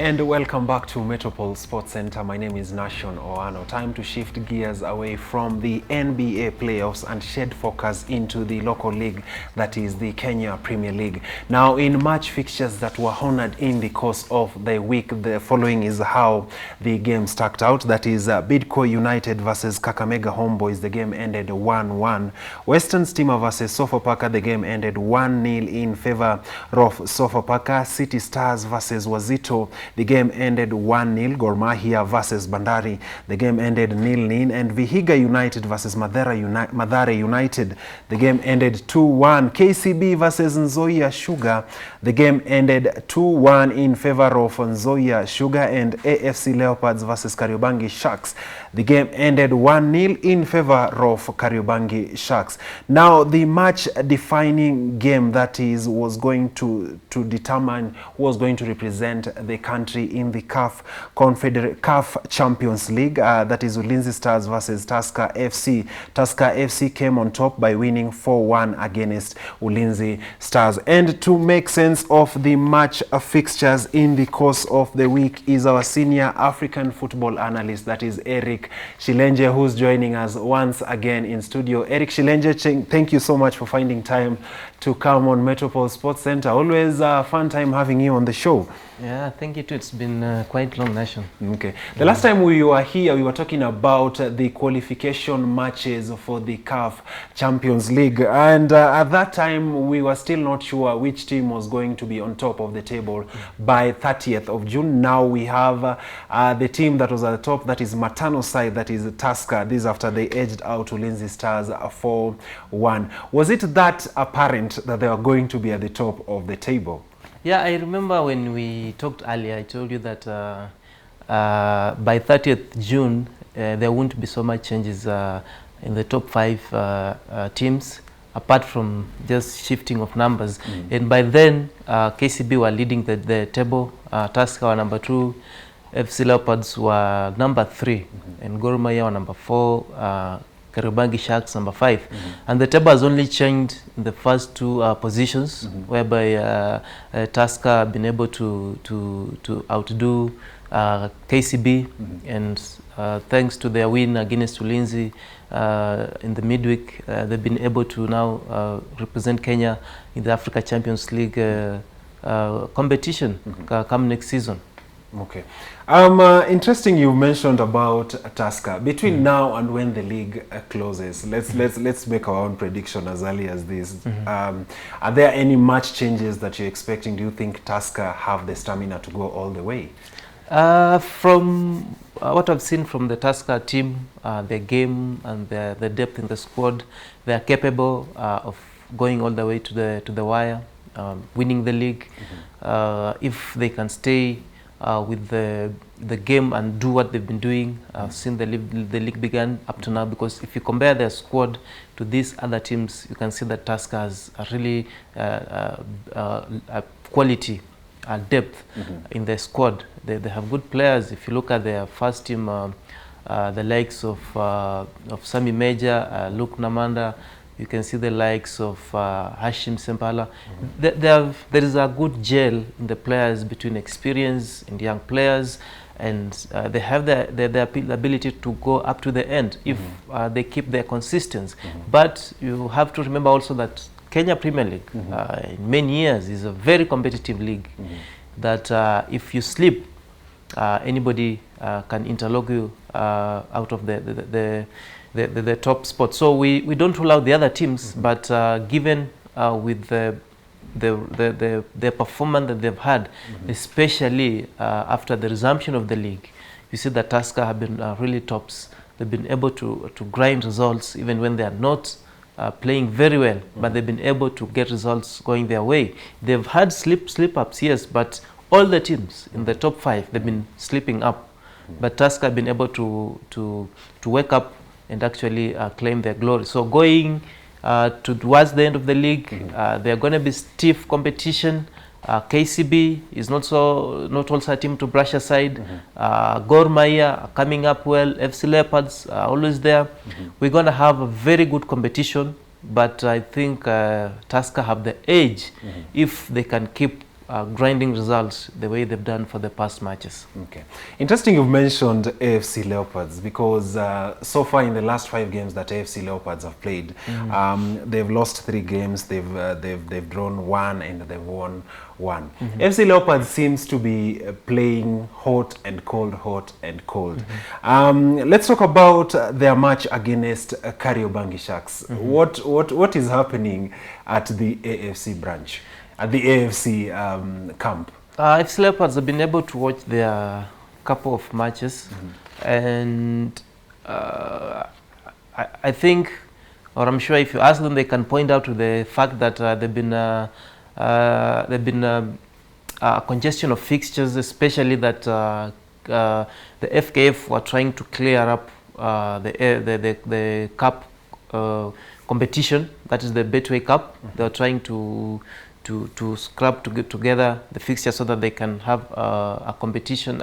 And welcome back to Metropole Sports Center. My name is Nation Oano. Time to shift gears away from the NBA playoffs and shed focus into the local league, that is the Kenya Premier League. Now, in match fixtures that were honored in the course of the week, the following is how the game stacked out. That is Bidco United versus Kakamega Homeboys. The game ended 1-1. Western Stima versus Sofapaka. The game ended 1-0 in favor of Sofapaka. City Stars versus Wazito. The game ended 1-0. Gor Mahia versus Bandari. The game ended 0-0. And Vihiga United versus Mathare United. The game ended 2-1. KCB versus Nzoia Sugar. The game ended 2-1 in favor of Nzoia Sugar. And AFC Leopards versus Kariobangi Sharks. The game ended 1-0 in favor of Kariobangi Sharks. Now, the match-defining game that was going to determine who was going to represent the country in the CAF Champions League, that is Ulinzi Stars versus Tusker FC. Tusker FC came on top by winning 4-1 against Ulinzi Stars. And to make sense of the match fixtures in the course of the week is our senior African football analyst, that is Erick Shilenje, who's joining us once again in studio. Erick Shilenje, thank you so much for finding time to come on Metropole Sports Center. Always a fun time having you on the show. Yeah, thank you too. It's been quite long, Nation. Okay. The last time we were here, we were talking about the qualification matches for the CAF Champions League. And at that time, we were still not sure which team was going to be on top of the table by 30th of June. Now we have the team that was at the top, that is Matano side, that is Tusker. This after they edged out Ulinzi Stars 4-1. Was it that apparent that they were going to be at the top of the table? Yeah, I remember when we talked earlier, I told you that by 30th June, there won't be so much changes in the top 5 teams, apart from just shifting of numbers. And by then, KCB were leading the table, Tusker were number 2, FC Leopards were number 3, and Gor Mahia were number 4, Kariobangi Sharks number 5, and the table has only changed in the first 2 positions, whereby Tusker have been able to outdo KCB, and thanks to their win against Ulinzi in the midweek, they've been able to now represent Kenya in the Africa Champions League competition come next season. Okay. Interesting you mentioned about Tusker. Between now and when the league closes, let's make our own prediction as early as this. Are there any match changes that you're expecting? Do you think Tusker have the stamina to go all the way? From what I've seen from the Tusker team, their game and the depth in the squad, they are capable of going all the way to the wire, winning the league. If they can stay with the game and do what they've been doing since the league began up to now, because if you compare their squad to these other teams, you can see that Tusker has a really quality, depth in their squad. They have good players. If you look at their first team, the likes of Sami Major, Luke Namanda, you can see the likes of Hashim Sempala. There is a good gel in the players between experience and young players, and they have the ability to go up to the end if they keep their consistency. But you have to remember also that Kenya Premier League in many years is a very competitive league, that if you slip, anybody can interlock you out of the top spot. So we don't rule out the other teams, but given with the performance that they've had, especially after the resumption of the league, you see that Tusker have been really tops. They've been able to grind results even when they are not playing very well, but they've been able to get results going their way. They've had slip-ups, yes, but all the teams in the top 5, they've been slipping up. But Tusker have been able to wake up and actually claim their glory. So going towards the end of the league, they're going to be stiff competition. KCB is not also a team to brush aside. Gor Mahia coming up well. FC Leopards are always there. We're going to have a very good competition, but I think Tusker have the edge if they can keep grinding results the way they've done for the past matches. Okay. Interesting you've mentioned AFC Leopards, because so far in the last 5 games that AFC Leopards have played, they've lost 3 games, they've drawn 1 and they've won 1. AFC Leopards seems to be playing hot and cold, hot and cold. Let's talk about their match against Kariobangi Sharks. What is happening at the AFC branch, at the AFC camp? AFC Leopards have been able to watch their couple of matches, and I think, or I'm sure if you ask them, they can point out to the fact that they've been a congestion of fixtures, especially that the FKF were trying to clear up the cup competition, that is the Betway Cup. They were trying to scrub together the fixture so that they can have a competition,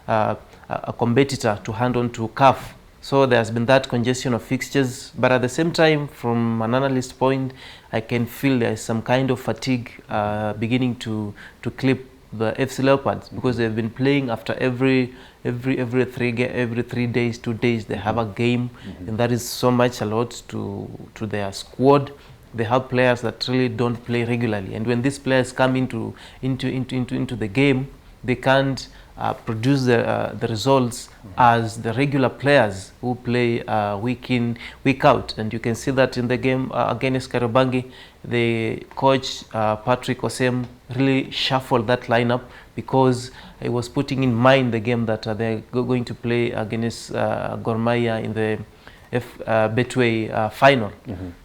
a competitor to hand on to CAF. So there has been that congestion of fixtures, but at the same time, from an analyst point, I can feel there is some kind of fatigue beginning to clip the FC Leopards, because they've been playing after every 3 days, 2 days they have a game, and that is so much a lot to their squad. They have players that really don't play regularly, and when these players come into the game, they can't produce the results as the regular players who play week in, week out. And you can see that in the game against Kariobangi, the coach Patrick Osem really shuffled that lineup, because he was putting in mind the game that they're going to play against Gor Mahia in the Betway final.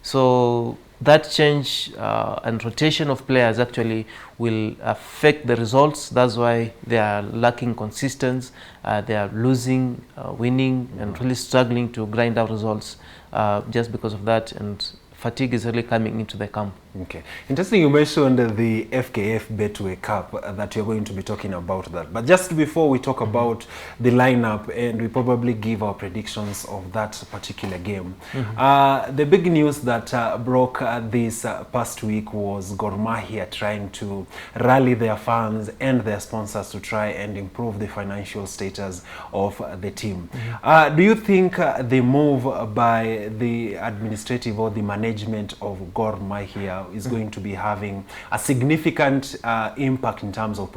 So that change and rotation of players actually will affect the results. That's why they are lacking consistency. They are losing, winning, and really struggling to grind out results just because of that. And fatigue is really coming into the camp. Okay. Interesting you mentioned the FKF Betway Cup, that you're going to be talking about that. But just before we talk about the lineup and we probably give our predictions of that particular game, the big news that broke this past week was Gor Mahia trying to rally their fans and their sponsors to try and improve the financial status of the team. Do you think the move by the administrative or the management of Gor Mahia is going to be having a significant impact in terms of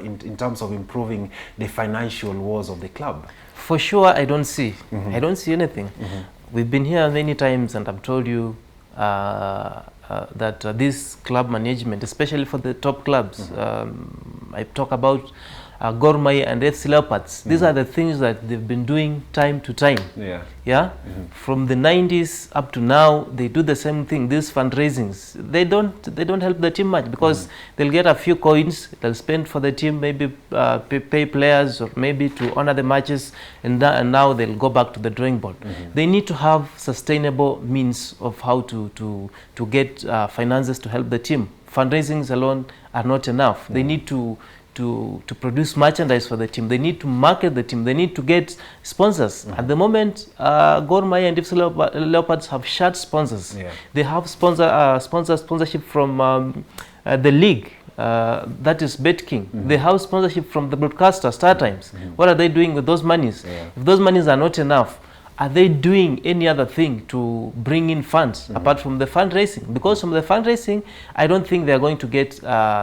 in terms of improving the financial woes of the club? For sure, I don't see. I don't see anything. We've been here many times, and I've told you that this club management, especially for the top clubs, I talk about Gor Mahia and FC Leopards. These are the things that they've been doing time to time. From the 90s up to now, they do the same thing. These fundraisings, they don't help the team much, because they'll get a few coins, they'll spend for the team, maybe pay players, or maybe to honor the matches, and now they'll go back to the drawing board. They need to have sustainable means of how to get finances to help the team. Fundraisings alone are not enough. They need to produce merchandise for the team. They need to market the team. They need to get sponsors. At the moment, Gor Mahia and FC Leopards have shared sponsors. They have sponsorship from the league, that is BetKing. They have sponsorship from the broadcaster, Star Times. What are they doing with those monies? If those monies are not enough, are they doing any other thing to bring in funds apart from the fundraising? Because from the fundraising, I don't think they're going to get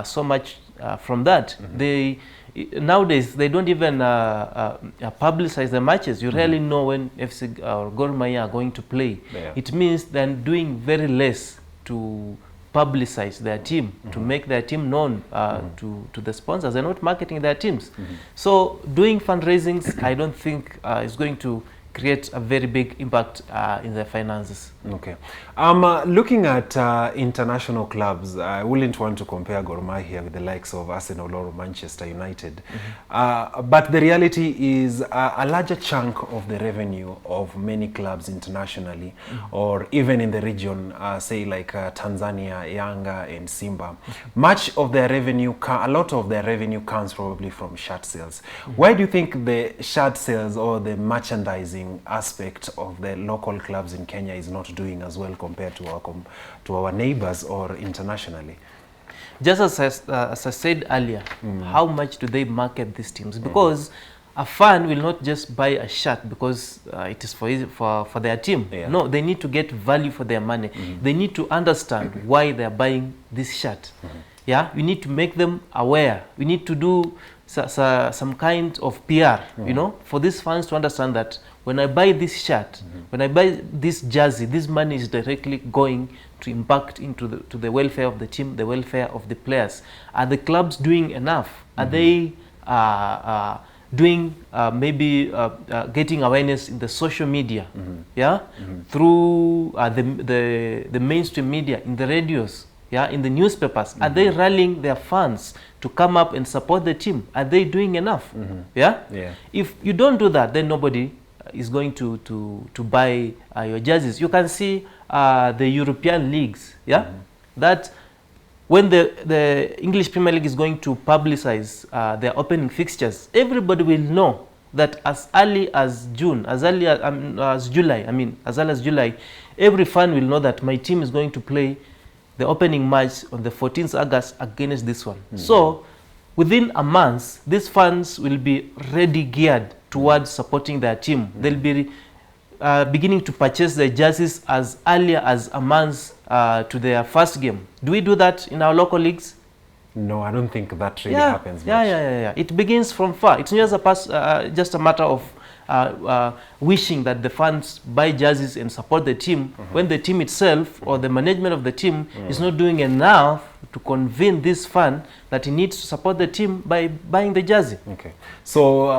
so much from that. They nowadays they don't even publicize the matches. You rarely know when FC or Gor Mahia are going to play. It means they're doing very less to publicize their team, to make their team known to the sponsors. They're not marketing their teams. So doing fundraisings, I don't think is going to create a very big impact in their finances. Okay. Looking at international clubs, I wouldn't want to compare Gor Mahia with the likes of Arsenal or Manchester United. But the reality is a larger chunk of the revenue of many clubs internationally, or even in the region, say like Tanzania, Yanga and Simba, much of their revenue, a lot of their revenue comes probably from shirt sales. Why do you think the shirt sales or the merchandising aspect of the local clubs in Kenya is not doing as well compared to our neighbors or internationally? Just as I said earlier, how much do they market these teams? Because a fan will not just buy a shirt because it is for their team. Yeah. No, they need to get value for their money. They need to understand why they are buying this shirt. Yeah, we need to make them aware. We need to do some kind of PR, you know, for these fans to understand that when I buy this shirt, when I buy this jersey, this money is directly going to impact into the welfare of the team, the welfare of the players. Are the clubs doing enough? Are they doing maybe getting awareness in the social media, yeah, through the mainstream media, in the radios, yeah, in the newspapers? Are they rallying their fans to come up and support the team? Are they doing enough? Yeah? If you don't do that, then nobody is going to buy your jerseys. You can see the European leagues, yeah, that when the English Premier League is going to publicize their opening fixtures, everybody will know that as early as June, as early as July, as early as July, every fan will know that my team is going to play the opening match on the 14th August against this one. So within a month, these fans will be ready geared towards supporting their team. They'll be beginning to purchase their jerseys as early as a month to their first game. Do we do that in our local leagues? No, I don't think that really happens much. Yeah. It begins from far. It's not just a matter of wishing that the fans buy jerseys and support the team when the team itself or the management of the team is not doing enough to convince this fan that he needs to support the team by buying the jersey. Okay, so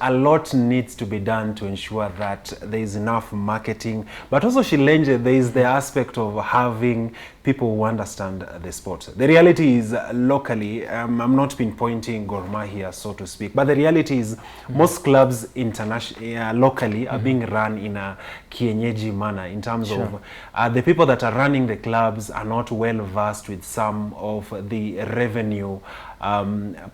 a lot needs to be done to ensure that there is enough marketing, but also Shilenje, there is the aspect of having people who understand the sport. The reality is locally, I'm not pinpointing Gor Mahia, so to speak, but the reality is most clubs locally are being run in a kienyeji manner in terms of the people that are running the clubs are not well versed with some of the revenue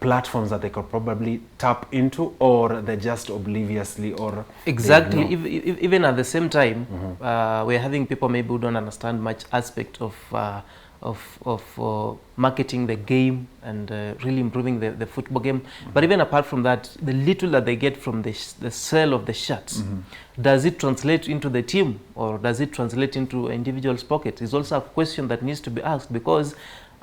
platforms that they could probably tap into, or they're just obliviously or exactly. Even at the same time, we're having people maybe who don't understand much aspect of marketing the game and really improving the football game. But even apart from that, the little that they get from the sale of the shirts, does it translate into the team or does it translate into individual's pocket? Is also a question that needs to be asked, because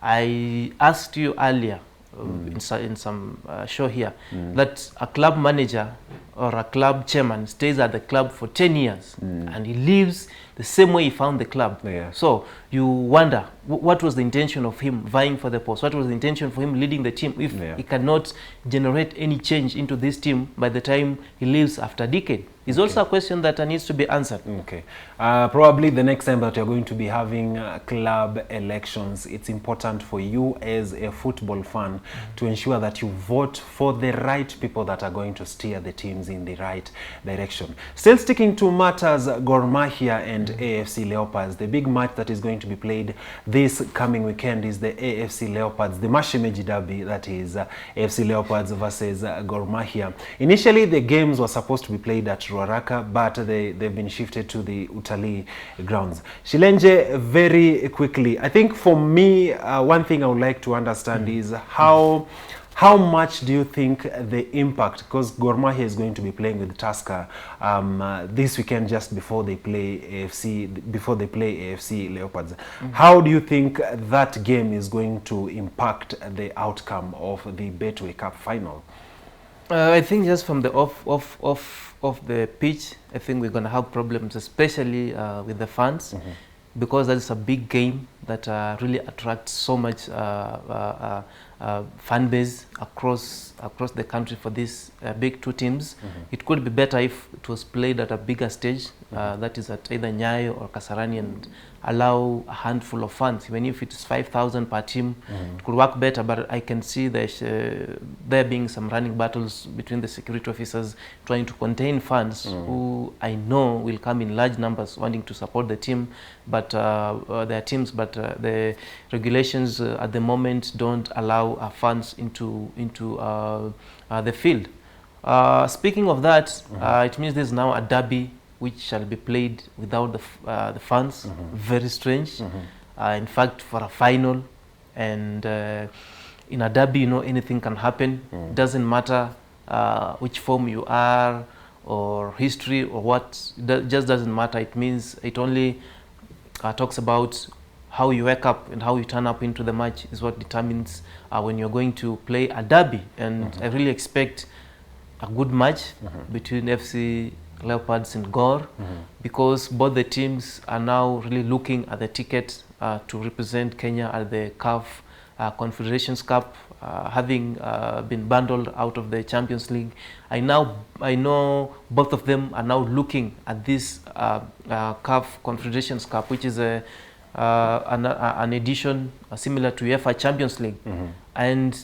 I asked you earlier in some show here that a club manager or a club chairman stays at the club for 10 years and he leaves the same way he found the club. So you wonder, what was the intention of him vying for the post? What was the intention for him leading the team if he cannot generate any change into this team by the time he leaves after a decade? It's also a question that needs to be answered. Okay. Probably the next time that you're going to be having club elections, it's important for you as a football fan to ensure that you vote for the right people that are going to steer the teams in the right direction. Still sticking to matters, Gor Mahia and AFC Leopards. The big match that is going to be played this coming weekend is the AFC Leopards, the Mashemeji Derby, that is AFC Leopards versus Gor Mahia. Initially, the games were supposed to be played at Ruaraka, but they've been shifted to the Utalii grounds. Shilenje, very quickly, I think for me, one thing I would like to understand is how much do you think the impact, because Gor Mahia is going to be playing with Tusker this weekend just before they play AFC Leopards. How do you think that game is going to impact the outcome of the Betway Cup final? I think just from the off the pitch, I think we're going to have problems, especially with the fans, because that is a big game that really attracts so much fan base across the country for these big two teams. It could be better if it was played at a bigger stage, that is at either Nyayo or Kasarani, and allow a handful of fans. Even if it's 5,000 per team, it could work better. But I can see there being some running battles between the security officers trying to contain fans who I know will come in large numbers wanting to support the team, but their teams. But the regulations at the moment don't allow fans into the field. Speaking of that, it means there's now a derby which shall be played without the fans. Very strange. In fact, for a final, and in a derby, you know, anything can happen. It doesn't matter which form you are or history or what, it just doesn't matter. It means it only talks about how you wake up and how you turn up into the match is what determines when you're going to play a derby. And I really expect a good match between FC Leopards and Gor, because both the teams are now really looking at the ticket to represent Kenya at the CAF Confederations Cup, having been bundled out of the Champions League. I know both of them are now looking at this CAF Confederations Cup, which is an edition similar to UEFA Champions League, and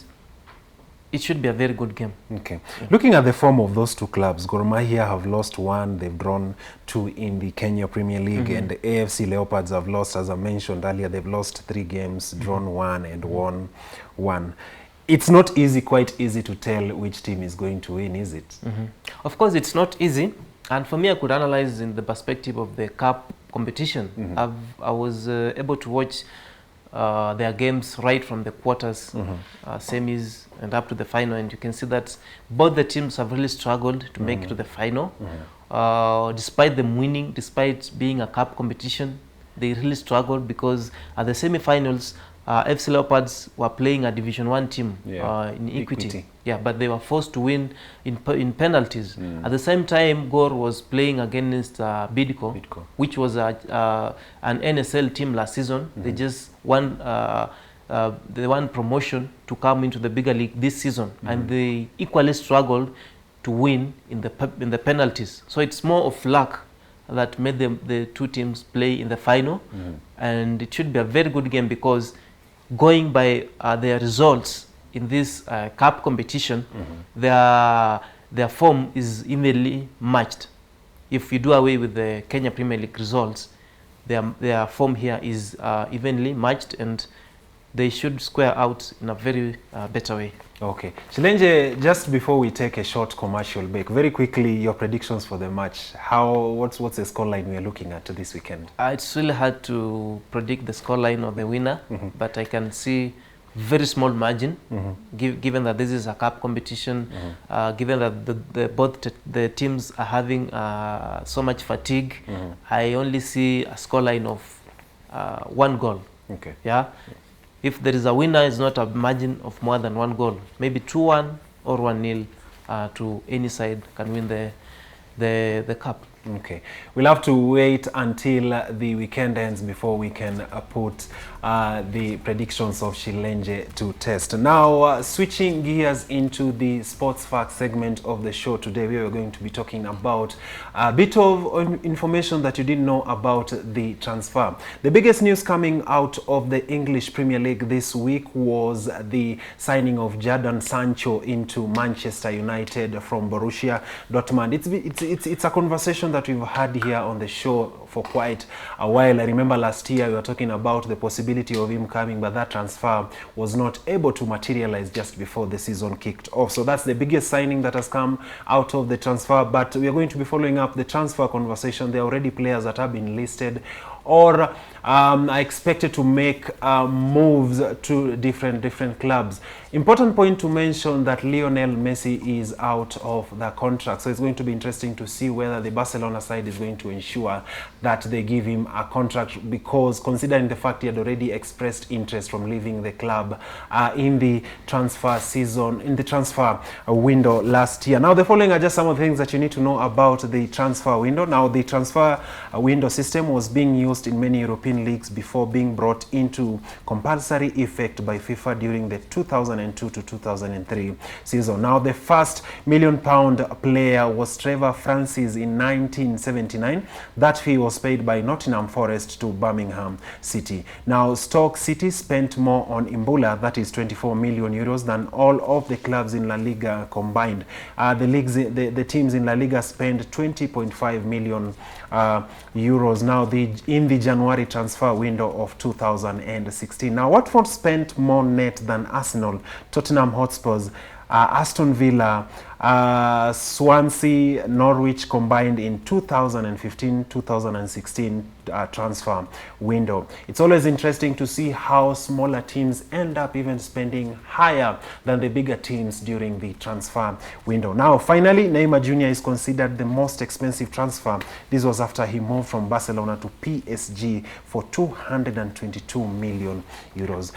it should be a very good game. Okay. Yeah. Looking at the form of those two clubs, Gor Mahia have lost 1, they've drawn 2 in the Kenya Premier League, and the AFC Leopards have lost, as I mentioned earlier, they've lost 3 games, drawn 1 and won 1. It's not easy, quite easy to tell which team is going to win, is it? Of course, it's not easy. And for me, I could analyze in the perspective of the cup competition. I was able to watch their games right from the quarters, semis, and up to the final, and you can see that both the teams have really struggled to make it to the final. Despite them winning, despite being a cup competition, they really struggled, because at the semi-finals, FC Leopards were playing a Division 1 team in Equity. Yeah, but they were forced to win in penalties. At the same time, Gor was playing against Bidco, which was an NSL team last season. They just won promotion to come into the bigger league this season, and they equally struggled to win in the penalties. So it's more of luck that made the two teams play in the final, and it should be a very good game, because going by their results in this cup competition, their form is evenly matched. If you do away with the Kenya Premier League results, their form here is evenly matched, and they should square out in a very better way. Okay. Shilenje, just before we take a short commercial break, very quickly, your predictions for the match. What's the scoreline we are looking at this weekend? It's really hard to predict the scoreline of the winner, but I can see very small margin, given that this is a cup competition, given that both the teams are having so much fatigue. I only see a scoreline of 1 goal. Okay. Yeah. If there is a winner, it's not a margin of more than 1 goal. Maybe 2-1 or 1-0 to any side can win the cup. Okay. We'll have to wait until the weekend ends before we can put the predictions of Shilenje to test. Now, switching gears into the sports facts segment of the show today, we are going to be talking about a bit of information that you didn't know about the transfer. The biggest news coming out of the English Premier League this week was the signing of Jadon Sancho into Manchester United from Borussia Dortmund. It's a conversation that we've had here on the show for quite a while. I remember last year we were talking about the possibility of him coming, but that transfer was not able to materialize just before the season kicked off. So that's the biggest signing that has come out of the transfer, but we are going to be following up the transfer conversation. There are already players that have been listed or are expected to make moves to different clubs. Important point to mention that Lionel Messi is out of the contract, so it's going to be interesting to see whether the Barcelona side is going to ensure that they give him a contract, because considering the fact he had already expressed interest from leaving the club in the transfer season, in the transfer window last year. Now, the following are just some of the things that you need to know about the transfer window. Now, the transfer window system was being used in many European leagues before being brought into compulsory effect by FIFA during the 2002 to 2003 season. Now, the first £1 million player was Trevor Francis in 1979. That fee was paid by Nottingham Forest to Birmingham City. Now, Stoke City spent more on Imbula, that is 24 million euros, than all of the clubs in La Liga combined. The teams in La Liga spent 20.5 million euros now in the January transfer window of 2016. Now, Watford spent more net than Arsenal, Tottenham Hotspurs, Aston Villa, Swansea, Norwich combined in 2015-2016 transfer window. It's always interesting to see how smaller teams end up even spending higher than the bigger teams during the transfer window. Now, finally, Neymar Jr. is considered the most expensive transfer. This was after he moved from Barcelona to PSG for 222 million euros.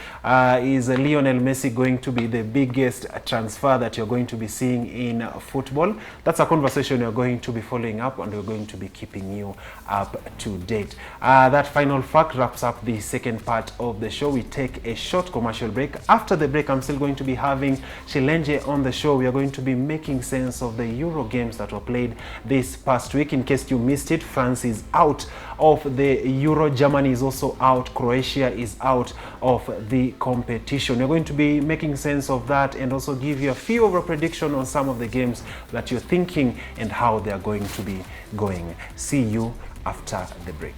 Is Lionel Messi going to be the biggest transfer that you're going to be seeing in football? That's a conversation you're going to be following up, and we're going to be keeping you up to date. That final fact wraps up the second part of the show. We take a short commercial break. After the break, I'm still going to be having Shilenje on the show. We are going to be making sense of the Euro games that were played this past week. In case you missed it, France is out of the Euro. Germany is also out. Croatia is out of the competition. We're going to be making sense of that and also give you a few of a prediction on some of the games that you're thinking and how they are going to be going. See you after the break.